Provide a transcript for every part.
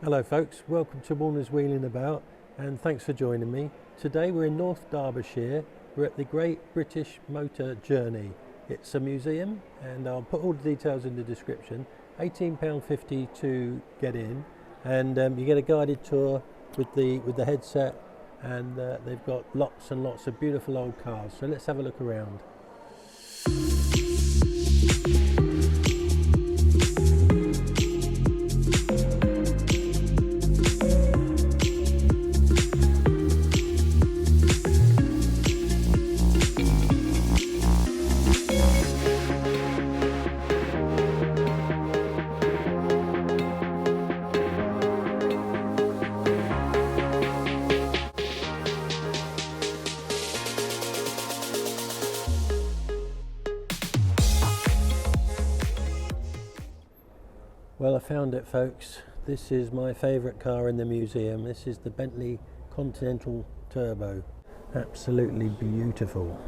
Hello folks, welcome to Warner's Wheeling About and thanks for joining me. Today we're in North Derbyshire. We're at the Great British Motor Journey. It's a museum and I'll put all the details in the description. £18.50 to get in, and you get a guided tour with the headset, and they've got lots and lots of beautiful old cars. So let's have a look around. Well, I found it, folks. This is my favourite car in the museum. This is the Bentley Continental Turbo. Absolutely beautiful.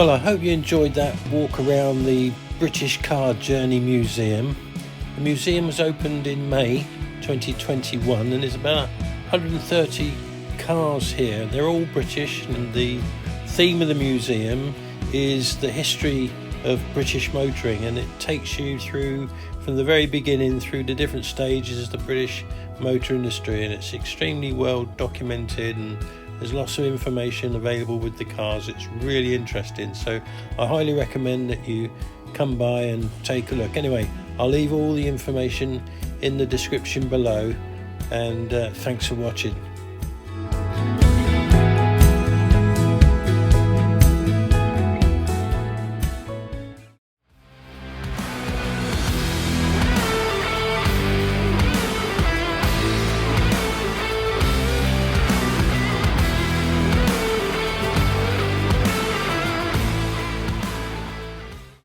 Well, I hope you enjoyed that walk around the British Car Journey Museum. The museum was opened in May 2021 and there's about 130 cars here. They're all British, and the theme of the museum is the history of British motoring, and it takes you through from the very beginning through the different stages of the British motor industry, and it's extremely well documented and there's lots of information available with the cars. It's really interesting, so I highly recommend that you come by and take a look. Anyway, I'll leave all the information in the description below, and thanks for watching.